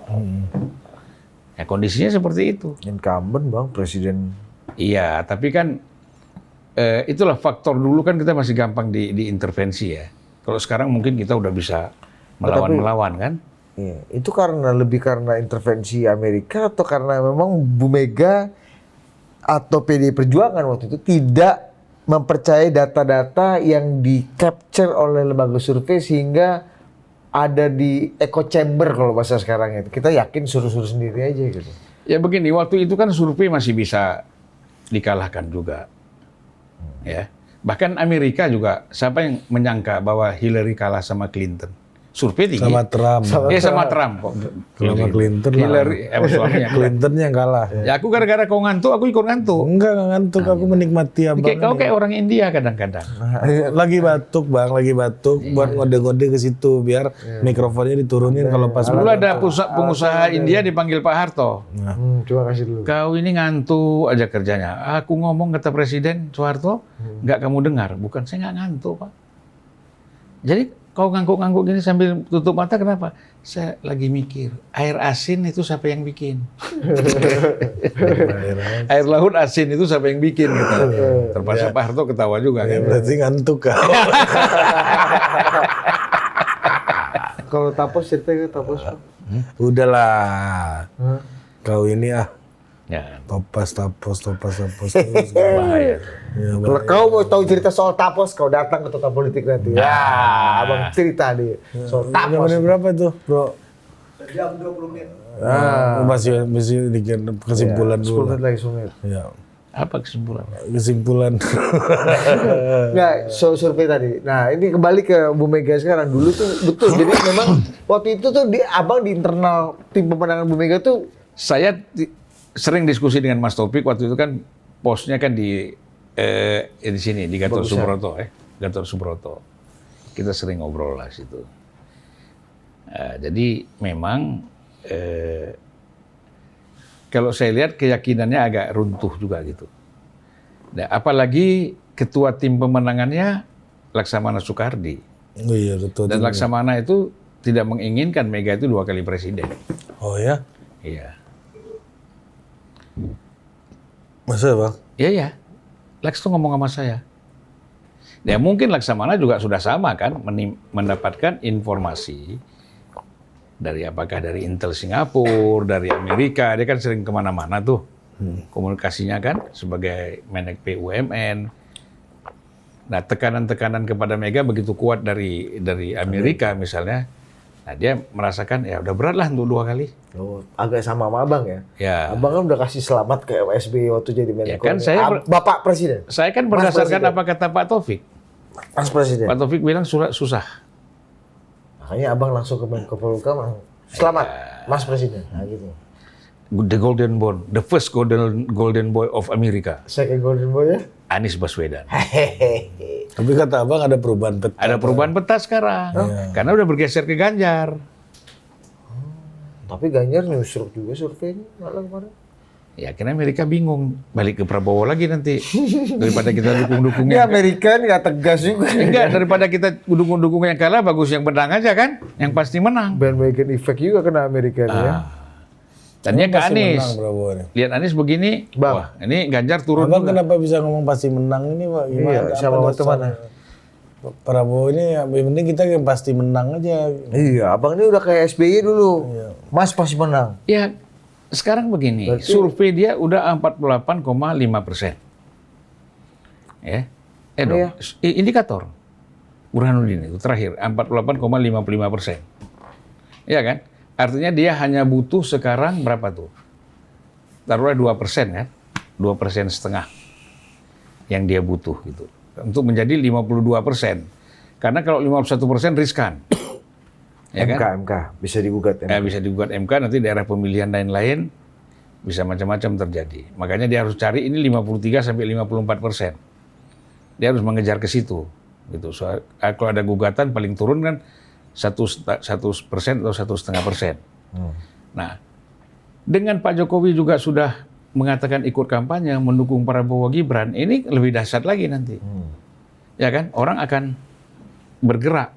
Ya kondisinya seperti itu. Incumbent Bang, presiden. Iya, tapi kan itulah faktor dulu kan kita masih gampang diintervensi ya. Kalau sekarang mungkin kita udah bisa melawan kan? Iya, itu lebih karena intervensi Amerika atau karena memang Bu Mega atau PD Perjuangan waktu itu tidak mempercayai data-data yang di-capture oleh lembaga survei sehingga ada di echo chamber kalau bahasa sekarang itu. Kita yakin suruh-suruh sendiri aja gitu. Ya begini, waktu itu kan survei masih bisa dikalahkan juga. Ya. Bahkan Amerika juga, siapa yang menyangka bahwa Hillary kalah sama Clinton? Survei tinggi. Sama Trump. Sama Trump kok. Sama Clinton lah. Hillary, suaminya. Clinton yang kalah. Ya aku gara-gara kau ngantuk, aku ikut ngantuk. Enggak ngantuk, aku menikmati abang. Kau kayak orang India kadang-kadang. Lagi batuk bang, lagi batuk. Buat ngode-ngode ke situ biar mikrofonnya diturunin kalau pas. Dulu ada pengusaha India dipanggil Pak Harto. Coba kasih dulu. Kau ini ngantuk aja kerjanya. Aku ngomong kata Presiden Soeharto, nggak kamu dengar. Bukan, saya nggak ngantuk Pak. Jadi kau ngangguk-ngangguk gini sambil tutup mata kenapa? Saya lagi mikir, air asin itu siapa yang bikin? Air laut asin itu siapa yang bikin? Gitu. Terpaksa Pak Harto ketawa juga. Ya, Kan? berarti ngantuk kan. Kalau tapos ceritanya tapos. Udahlah. Kau ini Ya. topas terus Bahaya. Ya, Kalau kau mau tahu cerita soal tapos, kau datang ke Total Politik nanti. Ya, abang cerita nih soal tapos. Jam berapa tuh, bro? Jam 20 menit. Masih dikit kesimpulan dulu. 10 menit lagi, 10 menit. Ya, Apa kesimpulan? kesimpulan. Nggak, survei tadi. Nah, ini kembali ke Bu Mega sekarang. Dulu tuh betul. Jadi memang waktu itu tuh abang di internal tim pemenangan Bu Mega tuh. Saya sering diskusi dengan Mas Taufik waktu itu kan posnya kan di sini di Gatot Subroto Gatot Subroto. Kita sering ngobrol lah situ. Jadi memang kalau saya lihat keyakinannya agak runtuh juga gitu. Nah, apalagi ketua tim pemenangannya Laksamana Soekardi. Oh iya, betul. Dan Laksamana itu tidak menginginkan Mega itu 2 kali presiden. Oh ya? Iya. Masa bang? Iya. Laks tuh ngomong sama saya. Ya mungkin Laksamana juga sudah sama kan, mendapatkan informasi dari apakah dari Intel Singapura, dari Amerika, dia kan sering kemana-mana tuh komunikasinya kan sebagai Menek BUMN. Nah tekanan-tekanan kepada Mega begitu kuat dari Amerika misalnya, nah dia merasakan ya udah berat lah untuk 2 kali. Oh, agak sama abang ya. Ya. Abang kan udah kasih selamat ke SBY waktu jadi Menko. Ya kan Bapak Presiden. Saya kan Mas berdasarkan Presiden. apa kata Pak Taufik. Mas Presiden. Pak Taufik bilang susah. Makanya abang langsung ke Menko Polhukam. Selamat, Mas Presiden. Nah gitu. The Golden Boy, the first golden boy of America, Saya ke Golden Boy ya. Anies Baswedan. Hehehe. Tapi kata abang ada perubahan peta. Ada perubahan peta sekarang, karena udah bergeser ke Ganjar. Tapi Ganjar nyusruk juga surveinya malah kemarin. Ya, karena Amerika bingung balik ke Prabowo lagi nanti daripada kita Ini dukung-dukungnya. Amerika nggak tegas juga. Enggak, daripada kita dukung-dukung yang kalah, bagus yang menang aja kan, yang pasti menang. Bandwagon effect juga kena Amerika nih ya. Dan dia ke Pasti Anies. menang Prabowo nih. Lihat Anies begini, Bang. wah ini Ganjar turun Abang juga. kenapa bisa ngomong pasti menang ini pak? Gimana? Iya, siapa Apa waktu mana? Prabowo ini yang penting kita yang pasti menang aja. Iya, abang ini udah kayak SBY dulu. Mas pasti menang. Ya, sekarang begini, survei dia udah 48,5%. Ya, dong, Iya. Indikator. Burhanuddin itu terakhir 48,55%. Iya kan? Artinya dia hanya butuh sekarang berapa tuh? Taruhlah 2% kan? 2,5% yang dia butuh gitu. Untuk menjadi 52%. Karena kalau 51% riskan. Ya kan? MK bisa digugat. Ya, bisa digugat MK, nanti daerah pemilihan lain-lain bisa macam-macam terjadi. Makanya dia harus cari ini 53-54%. Dia harus mengejar ke situ. Gitu. So, kalau ada gugatan paling turun kan 1% atau 1,5%. Nah, dengan Pak Jokowi juga sudah mengatakan ikut kampanye mendukung Prabowo Gibran, ini lebih dahsyat lagi nanti. Ya kan? Orang akan bergerak.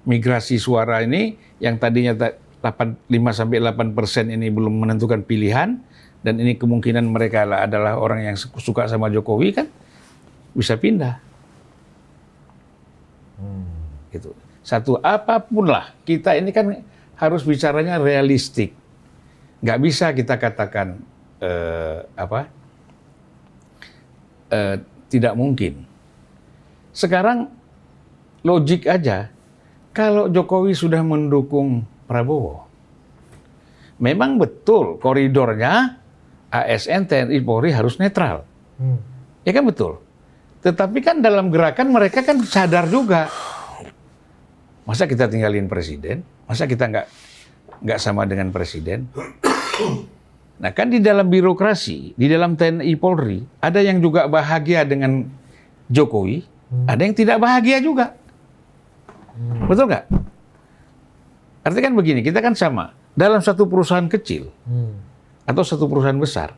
Migrasi suara ini yang tadinya 5-8% ini belum menentukan pilihan, dan ini kemungkinan mereka adalah orang yang suka sama Jokowi kan, bisa pindah. Gitu. Satu, apapun lah, kita ini kan harus bicaranya realistik. Nggak bisa kita katakan tidak mungkin. Sekarang logik aja, kalau Jokowi sudah mendukung Prabowo, memang betul koridornya ASN, TNI, Polri harus netral. Ya kan betul. Tetapi kan dalam gerakan mereka kan sadar juga. Masa kita tinggalin presiden? Masa kita nggak sama dengan presiden? Nah kan di dalam birokrasi, di dalam TNI Polri, ada yang juga bahagia dengan Jokowi, ada yang tidak bahagia juga. Betul nggak? Artinya kan begini, kita kan sama. Dalam satu perusahaan kecil, atau satu perusahaan besar,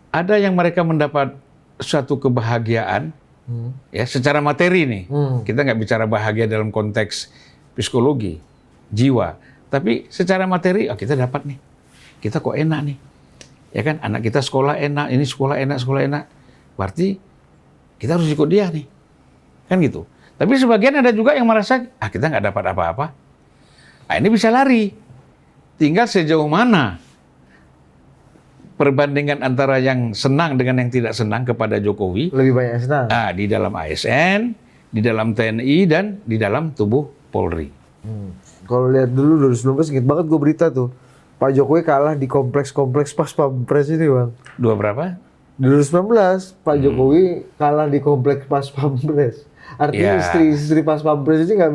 ada yang mereka mendapat suatu kebahagiaan, ya secara materi nih. Kita nggak bicara bahagia dalam konteks psikologi, jiwa. Tapi secara materi, kita dapat nih. Kita kok enak nih. Ya kan, anak kita sekolah enak, ini sekolah enak. Berarti kita harus ikut dia nih. Kan gitu. Tapi sebagian ada juga yang merasa, kita nggak dapat apa-apa. Nah, ini bisa lari. Tinggal sejauh mana perbandingan antara yang senang dengan yang tidak senang kepada Jokowi. Lebih banyak yang senang. Nah, di dalam ASN, di dalam TNI, dan di dalam tubuh Polri. Kalau lihat dulu 2019 inget banget gue berita tuh. Pak Jokowi kalah di kompleks-kompleks pas Pampres ini, Bang. Dua berapa? 2019 Pak Jokowi kalah di kompleks pas Pampres. Artinya Ya. istri-istri pas Pampres ini nggak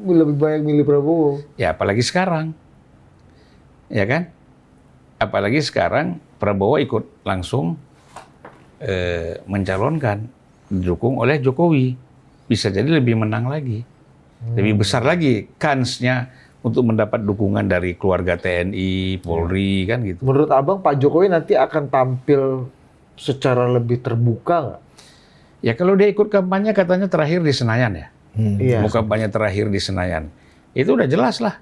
lebih banyak milih Prabowo. Ya, apalagi sekarang. Ya kan? Apalagi sekarang Prabowo ikut langsung mencalonkan, didukung oleh Jokowi. Bisa jadi lebih menang lagi. Lebih besar lagi kansnya untuk mendapat dukungan dari keluarga TNI, Polri, kan gitu. Menurut Abang Pak Jokowi nanti akan tampil secara lebih terbuka nggak? Ya kalau dia ikut kampanye katanya terakhir di Senayan ya. Iya. Mau kampanye terakhir di Senayan. Itu udah jelas lah.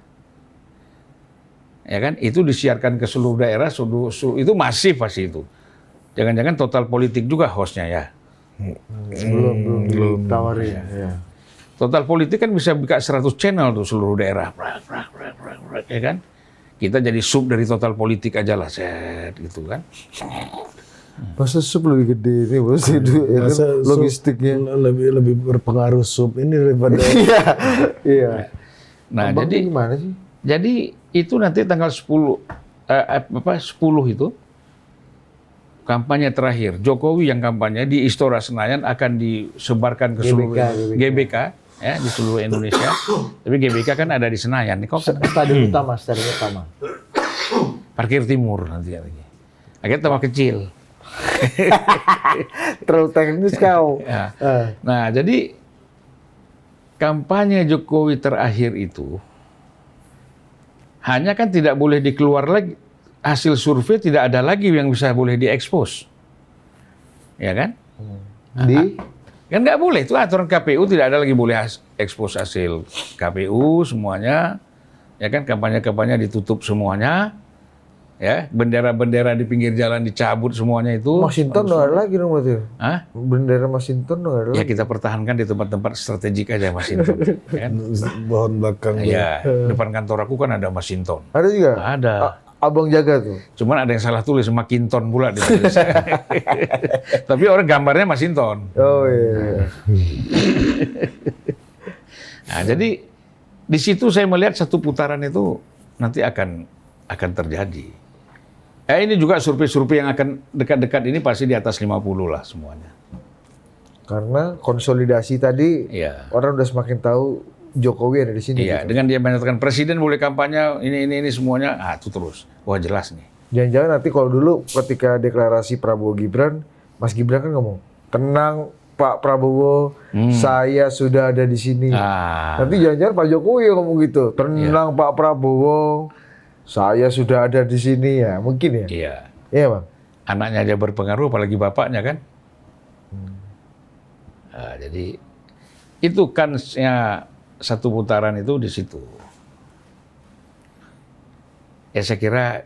Ya kan? Itu disiarkan ke seluruh daerah, itu masif pasti itu. Jangan-jangan Total Politik juga hostnya ya. Belum tawarin. Ya. Total Politik kan bisa buka 100 channel tuh seluruh daerah. Ya kan? Kita jadi sub dari Total Politik aja lah, set gitu kan. Masa sup lebih gede ini bos itu ya kan? Masa sup Logistiknya. lebih berpengaruh sup ini daripada Iya. Nah, Abang jadi gimana sih? jadi itu nanti tanggal 10 10 itu kampanye terakhir. Jokowi yang kampanye di Istora Senayan akan disebarkan ke seluruh GBK ya, di seluruh Indonesia. Tapi GBK kan ada di Senayan. Kok Stadion utama. parkir timur nanti lagi. Akhirnya tambah kecil. Terlalu teknis kau. Ya. Nah, jadi kampanye Jokowi terakhir itu hanya kan tidak boleh dikeluar lagi, hasil survei tidak ada lagi yang bisa boleh diekspos. Ya kan? Kan nggak boleh, itu aturan KPU tidak ada lagi boleh ekspos hasil KPU semuanya. Ya kan, kampanye-kampanye ditutup semuanya. Ya, bendera-bendera di pinggir jalan dicabut semuanya itu. Washington nggak ada lagi dong berarti. Hah? Bendera Washington nggak ada Ya lagi. kita pertahankan di tempat-tempat strategik aja Masinton. Ya kan? pohon belakang. Ya, depan kantor aku kan ada Masinton. Ada juga? Ada. Abang jaga tuh. Cuman ada yang salah tulis Makinton pula di tulis. Tapi orang gambarnya Masinton. Oh iya. Nah, jadi di situ saya melihat satu putaran itu nanti akan terjadi. Ini juga survei-survei yang akan dekat-dekat ini pasti di atas 50 lah semuanya. Karena konsolidasi tadi Iya. orang udah semakin tahu Jokowi ada di sini. Iya, gitu. dengan dia menyatakan presiden boleh kampanye ini semuanya, itu terus. Wah, jelas nih. Jangan-jangan nanti kalau dulu ketika deklarasi Prabowo Gibran, Mas Gibran kan ngomong, tenang Pak Prabowo, saya sudah ada di sini. Nanti jangan-jangan Pak Jokowi yang ngomong gitu, tenang Pak Prabowo, saya sudah ada di sini ya, mungkin ya. Iya. Iya Bang. Anaknya aja berpengaruh, apalagi bapaknya kan. Nah, jadi itu kansnya satu putaran itu di situ. Ya saya kira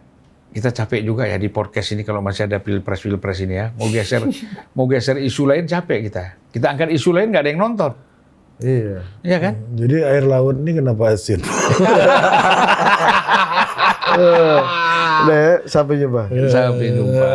kita capek juga ya di podcast ini kalau masih ada pilpres ini ya. Mau geser isu lain capek kita. Kita angkat isu lain nggak ada yang nonton. Iya. Iya kan? Jadi air laut ini kenapa asin? Sampai jumpa. Sampai jumpa.